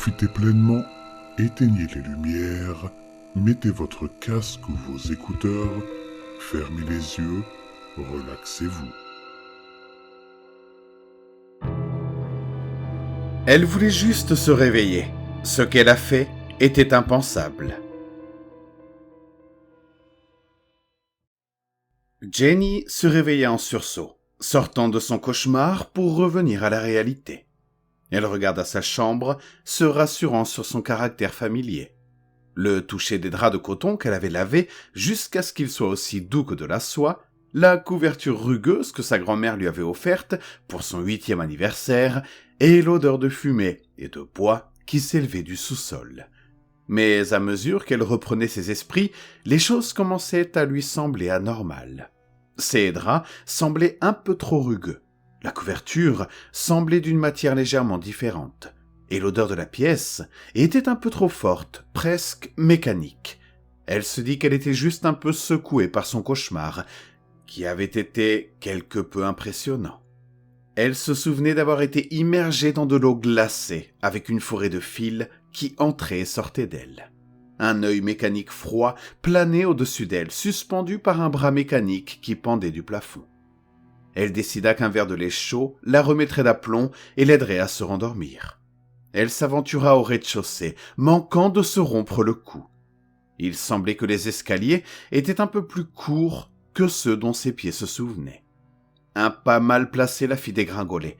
Profitez pleinement, éteignez les lumières, mettez votre casque ou vos écouteurs, fermez les yeux, relaxez-vous. Elle voulait juste se réveiller. Ce qu'elle a fait était impensable. Jenny se réveilla en sursaut, sortant de son cauchemar pour revenir à la réalité. Elle regarda sa chambre, se rassurant sur son caractère familier. Le toucher des draps de coton qu'elle avait lavés jusqu'à ce qu'ils soient aussi doux que de la soie, la couverture rugueuse que sa grand-mère lui avait offerte pour son 8e anniversaire, et l'odeur de fumée et de bois qui s'élevait du sous-sol. Mais à mesure qu'elle reprenait ses esprits, les choses commençaient à lui sembler anormales. Ses draps semblaient un peu trop rugueux. La couverture semblait d'une matière légèrement différente, et l'odeur de la pièce était un peu trop forte, presque mécanique. Elle se dit qu'elle était juste un peu secouée par son cauchemar, qui avait été quelque peu impressionnant. Elle se souvenait d'avoir été immergée dans de l'eau glacée, avec une forêt de fils qui entrait et sortait d'elle. Un œil mécanique froid planait au-dessus d'elle, suspendu par un bras mécanique qui pendait du plafond. Elle décida qu'un verre de lait chaud la remettrait d'aplomb et l'aiderait à se rendormir. Elle s'aventura au rez-de-chaussée, manquant de se rompre le cou. Il semblait que les escaliers étaient un peu plus courts que ceux dont ses pieds se souvenaient. Un pas mal placé la fit dégringoler.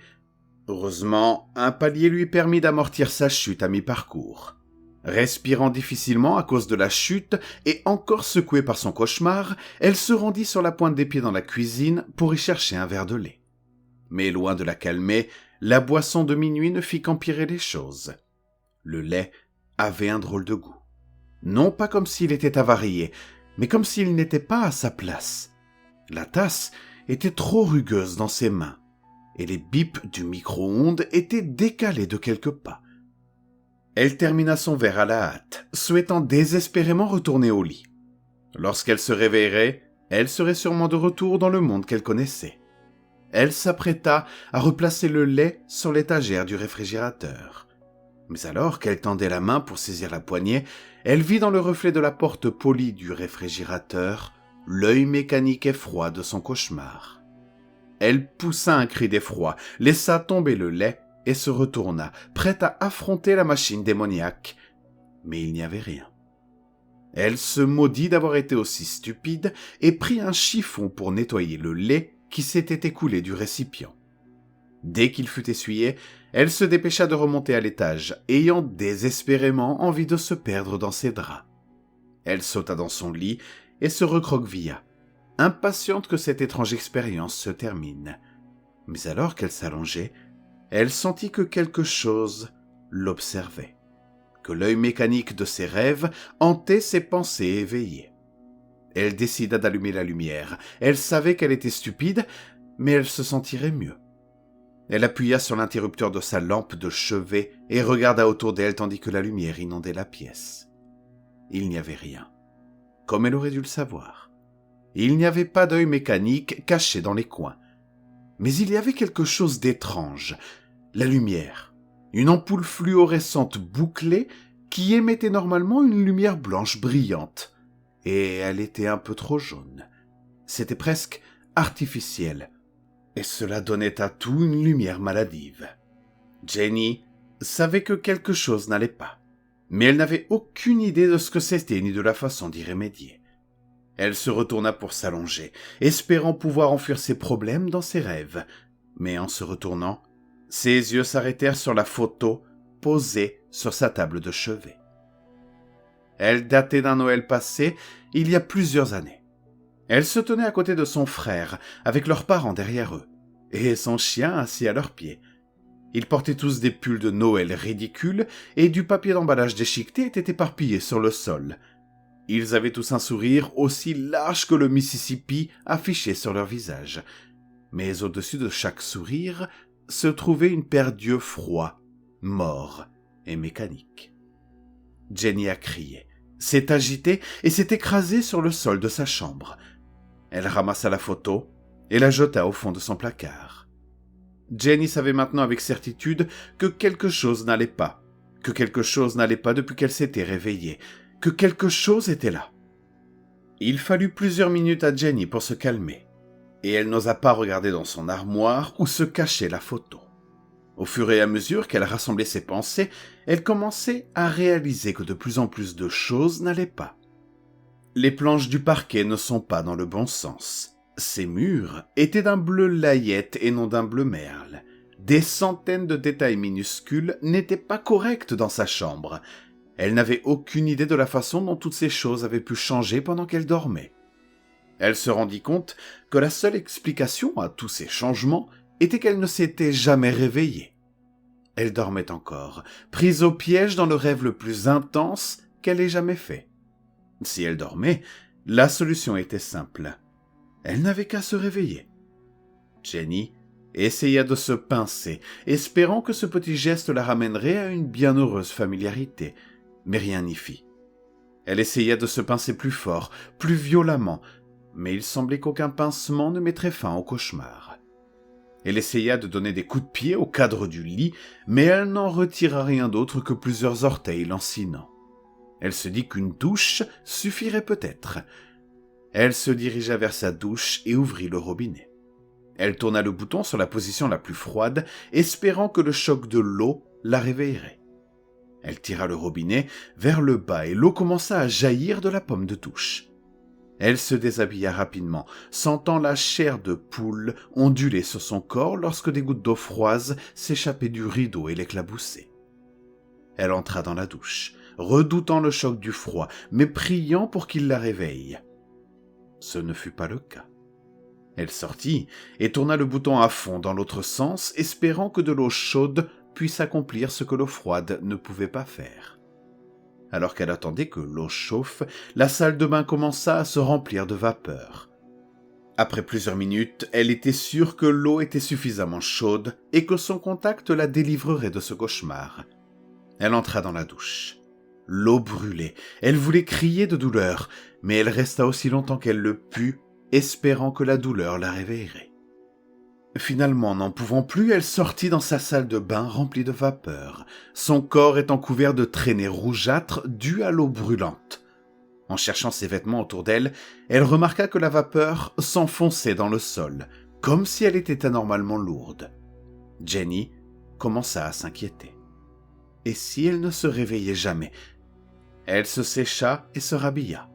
Heureusement, un palier lui permit d'amortir sa chute à mi-parcours. Respirant difficilement à cause de la chute et encore secouée par son cauchemar, elle se rendit sur la pointe des pieds dans la cuisine pour y chercher un verre de lait. Mais loin de la calmer, la boisson de minuit ne fit qu'empirer les choses. Le lait avait un drôle de goût. Non pas comme s'il était avarié, mais comme s'il n'était pas à sa place. La tasse était trop rugueuse dans ses mains, et les bips du micro-ondes étaient décalés de quelques pas. Elle termina son verre à la hâte, souhaitant désespérément retourner au lit. Lorsqu'elle se réveillerait, elle serait sûrement de retour dans le monde qu'elle connaissait. Elle s'apprêta à replacer le lait sur l'étagère du réfrigérateur. Mais alors qu'elle tendait la main pour saisir la poignée, elle vit dans le reflet de la porte polie du réfrigérateur l'œil mécanique et froid de son cauchemar. Elle poussa un cri d'effroi, laissa tomber le lait et se retourna, prête à affronter la machine démoniaque. Mais il n'y avait rien. Elle se maudit d'avoir été aussi stupide et prit un chiffon pour nettoyer le lait qui s'était écoulé du récipient. Dès qu'il fut essuyé, elle se dépêcha de remonter à l'étage, ayant désespérément envie de se perdre dans ses draps. Elle sauta dans son lit et se recroquevilla, impatiente que cette étrange expérience se termine. Mais alors qu'elle s'allongeait, elle sentit que quelque chose l'observait, que l'œil mécanique de ses rêves hantait ses pensées éveillées. Elle décida d'allumer la lumière. Elle savait qu'elle était stupide, mais elle se sentirait mieux. Elle appuya sur l'interrupteur de sa lampe de chevet et regarda autour d'elle tandis que la lumière inondait la pièce. Il n'y avait rien, comme elle aurait dû le savoir. Il n'y avait pas d'œil mécanique caché dans les coins. Mais il y avait quelque chose d'étrange. La lumière. Une ampoule fluorescente bouclée qui émettait normalement une lumière blanche brillante. Et elle était un peu trop jaune. C'était presque artificiel. Et cela donnait à tout une lumière maladive. Jenny savait que quelque chose n'allait pas. Mais elle n'avait aucune idée de ce que c'était ni de la façon d'y remédier. Elle se retourna pour s'allonger, espérant pouvoir enfuir ses problèmes dans ses rêves. Mais en se retournant, ses yeux s'arrêtèrent sur la photo posée sur sa table de chevet. Elle datait d'un Noël passé, il y a plusieurs années. Elle se tenait à côté de son frère, avec leurs parents derrière eux, et son chien assis à leurs pieds. Ils portaient tous des pulls de Noël ridicules, et du papier d'emballage déchiqueté était éparpillé sur le sol. Ils avaient tous un sourire aussi large que le Mississippi affiché sur leur visage. Mais au-dessus de chaque sourire se trouvait une paire d'yeux froids, morts et mécaniques. Jenny a crié, s'est agitée et s'est écrasée sur le sol de sa chambre. Elle ramassa la photo et la jeta au fond de son placard. Jenny savait maintenant avec certitude que quelque chose n'allait pas, que quelque chose n'allait pas depuis qu'elle s'était réveillée, que quelque chose était là. Il fallut plusieurs minutes à Jenny pour se calmer, et elle n'osa pas regarder dans son armoire où se cachait la photo. Au fur et à mesure qu'elle rassemblait ses pensées, elle commençait à réaliser que de plus en plus de choses n'allaient pas. Les planches du parquet ne sont pas dans le bon sens. Ces murs étaient d'un bleu layette et non d'un bleu merle. Des centaines de détails minuscules n'étaient pas corrects dans sa chambre. Elle n'avait aucune idée de la façon dont toutes ces choses avaient pu changer pendant qu'elle dormait. Elle se rendit compte que la seule explication à tous ces changements était qu'elle ne s'était jamais réveillée. Elle dormait encore, prise au piège dans le rêve le plus intense qu'elle ait jamais fait. Si elle dormait, la solution était simple. Elle n'avait qu'à se réveiller. Jenny essaya de se pincer, espérant que ce petit geste la ramènerait à une bienheureuse familiarité, mais rien n'y fit. Elle essaya de se pincer plus fort, plus violemment, mais il semblait qu'aucun pincement ne mettrait fin au cauchemar. Elle essaya de donner des coups de pied au cadre du lit, mais elle n'en retira rien d'autre que plusieurs orteils lancinants. Elle se dit qu'une douche suffirait peut-être. Elle se dirigea vers sa douche et ouvrit le robinet. Elle tourna le bouton sur la position la plus froide, espérant que le choc de l'eau la réveillerait. Elle tira le robinet vers le bas et l'eau commença à jaillir de la pomme de douche. Elle se déshabilla rapidement, sentant la chair de poule onduler sur son corps lorsque des gouttes d'eau froide s'échappaient du rideau et l'éclaboussaient. Elle entra dans la douche, redoutant le choc du froid, mais priant pour qu'il la réveille. Ce ne fut pas le cas. Elle sortit et tourna le bouton à fond dans l'autre sens, espérant que de l'eau chaude puisse accomplir ce que l'eau froide ne pouvait pas faire. Alors qu'elle attendait que l'eau chauffe, la salle de bain commença à se remplir de vapeur. Après plusieurs minutes, elle était sûre que l'eau était suffisamment chaude et que son contact la délivrerait de ce cauchemar. Elle entra dans la douche. L'eau brûlait. Elle voulait crier de douleur, mais elle resta aussi longtemps qu'elle le put, espérant que la douleur la réveillerait. Finalement, n'en pouvant plus, elle sortit dans sa salle de bain remplie de vapeur, son corps étant couvert de traînées rougeâtres dues à l'eau brûlante. En cherchant ses vêtements autour d'elle, elle remarqua que la vapeur s'enfonçait dans le sol, comme si elle était anormalement lourde. Jenny commença à s'inquiéter. Et si elle ne se réveillait jamais? Elle se sécha et se rhabilla.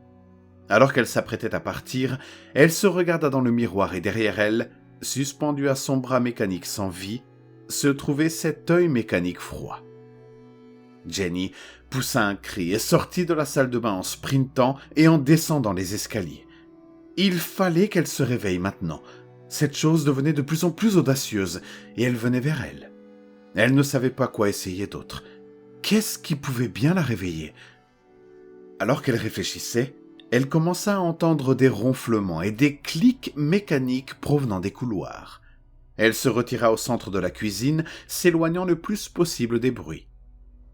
Alors qu'elle s'apprêtait à partir, elle se regarda dans le miroir et derrière elle, suspendu à son bras mécanique sans vie, se trouvait cet œil mécanique froid. Jenny poussa un cri et sortit de la salle de bain en sprintant et en descendant les escaliers. Il fallait qu'elle se réveille maintenant. Cette chose devenait de plus en plus audacieuse et elle venait vers elle. Elle ne savait pas quoi essayer d'autre. Qu'est-ce qui pouvait bien la réveiller? Alors qu'elle réfléchissait, elle commença à entendre des ronflements et des clics mécaniques provenant des couloirs. Elle se retira au centre de la cuisine, s'éloignant le plus possible des bruits.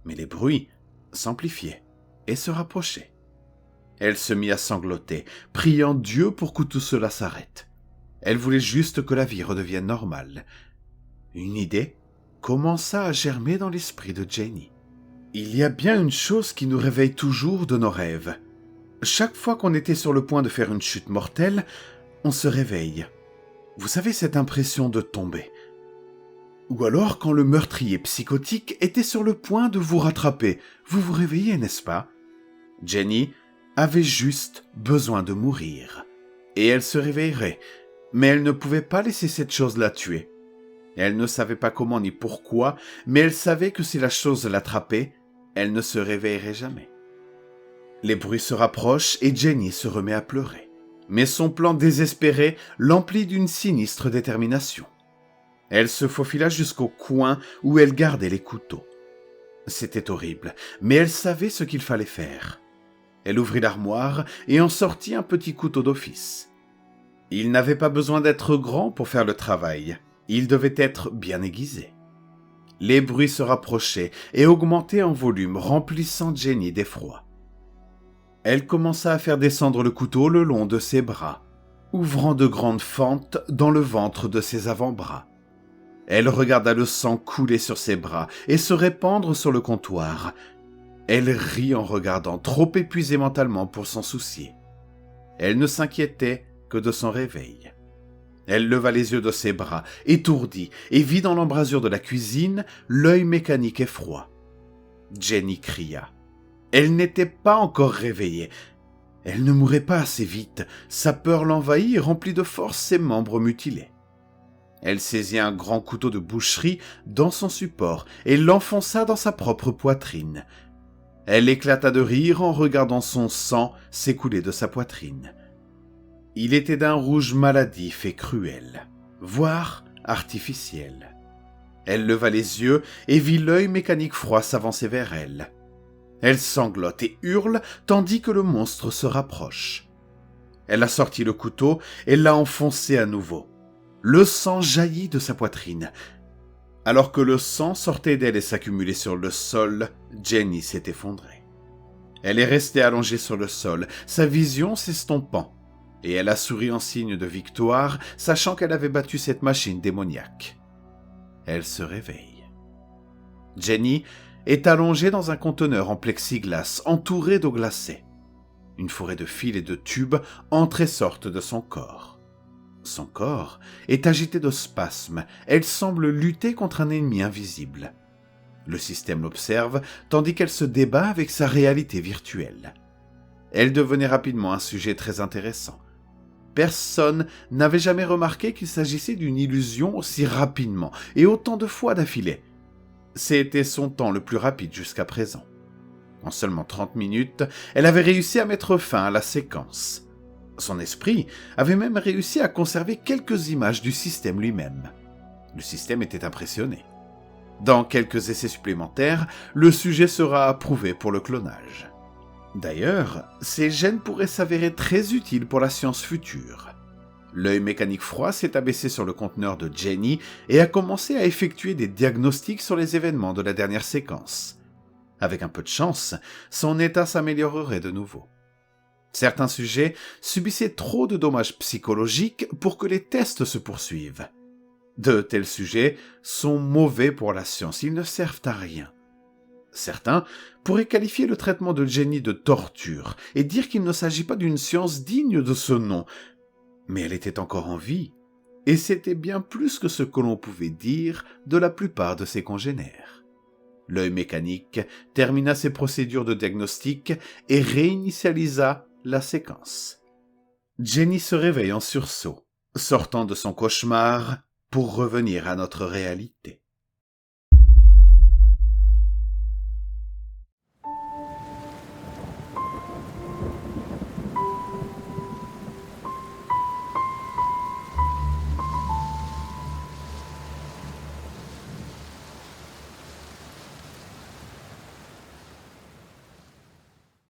Mais les bruits s'amplifiaient et se rapprochaient. Elle se mit à sangloter, priant Dieu pour que tout cela s'arrête. Elle voulait juste que la vie redevienne normale. Une idée commença à germer dans l'esprit de Jenny. Il y a bien une chose qui nous réveille toujours de nos rêves. Chaque fois qu'on était sur le point de faire une chute mortelle, on se réveille. Vous savez, cette impression de tomber. Ou alors quand le meurtrier psychotique était sur le point de vous rattraper, vous vous réveillez, n'est-ce pas? Jenny avait juste besoin de mourir. Et elle se réveillerait, mais elle ne pouvait pas laisser cette chose la tuer. Elle ne savait pas comment ni pourquoi, mais elle savait que si la chose l'attrapait, elle ne se réveillerait jamais. Les bruits se rapprochent et Jenny se remet à pleurer. Mais son plan désespéré l'emplit d'une sinistre détermination. Elle se faufila jusqu'au coin où elle gardait les couteaux. C'était horrible, mais elle savait ce qu'il fallait faire. Elle ouvrit l'armoire et en sortit un petit couteau d'office. Il n'avait pas besoin d'être grand pour faire le travail. Il devait être bien aiguisé. Les bruits se rapprochaient et augmentaient en volume, remplissant Jenny d'effroi. Elle commença à faire descendre le couteau le long de ses bras, ouvrant de grandes fentes dans le ventre de ses avant-bras. Elle regarda le sang couler sur ses bras et se répandre sur le comptoir. Elle rit en regardant, trop épuisée mentalement pour s'en soucier. Elle ne s'inquiétait que de son réveil. Elle leva les yeux de ses bras, étourdie, et vit dans l'embrasure de la cuisine l'œil mécanique et froid. Jenny cria. Elle n'était pas encore réveillée. Elle ne mourrait pas assez vite. Sa peur l'envahit et remplit de force ses membres mutilés. Elle saisit un grand couteau de boucherie dans son support et l'enfonça dans sa propre poitrine. Elle éclata de rire en regardant son sang s'écouler de sa poitrine. Il était d'un rouge maladif et cruel, voire artificiel. Elle leva les yeux et vit l'œil mécanique froid s'avancer vers elle. Elle sanglote et hurle tandis que le monstre se rapproche. Elle a sorti le couteau et l'a enfoncé à nouveau. Le sang jaillit de sa poitrine. Alors que le sang sortait d'elle et s'accumulait sur le sol, Jenny s'est effondrée. Elle est restée allongée sur le sol, sa vision s'estompant, et elle a souri en signe de victoire, sachant qu'elle avait battu cette machine démoniaque. Elle se réveille. Jenny est allongée dans un conteneur en plexiglas, entouré d'eau glacée. Une forêt de fils et de tubes entre et sortent de son corps. Son corps est agité de spasmes. Elle semble lutter contre un ennemi invisible. Le système l'observe tandis qu'elle se débat avec sa réalité virtuelle. Elle devenait rapidement un sujet très intéressant. Personne n'avait jamais remarqué qu'il s'agissait d'une illusion aussi rapidement et autant de fois d'affilée. C'était son temps le plus rapide jusqu'à présent. En seulement 30 minutes, elle avait réussi à mettre fin à la séquence. Son esprit avait même réussi à conserver quelques images du système lui-même. Le système était impressionné. Dans quelques essais supplémentaires, le sujet sera approuvé pour le clonage. D'ailleurs, ces gènes pourraient s'avérer très utiles pour la science future. L'œil mécanique froid s'est abaissé sur le conteneur de Jenny et a commencé à effectuer des diagnostics sur les événements de la dernière séquence. Avec un peu de chance, son état s'améliorerait de nouveau. Certains sujets subissaient trop de dommages psychologiques pour que les tests se poursuivent. De tels sujets sont mauvais pour la science, ils ne servent à rien. Certains pourraient qualifier le traitement de Jenny de torture et dire qu'il ne s'agit pas d'une science digne de ce nom. Mais elle était encore en vie, et c'était bien plus que ce que l'on pouvait dire de la plupart de ses congénères. L'œil mécanique termina ses procédures de diagnostic et réinitialisa la séquence. Jenny se réveille en sursaut, sortant de son cauchemar pour revenir à notre réalité.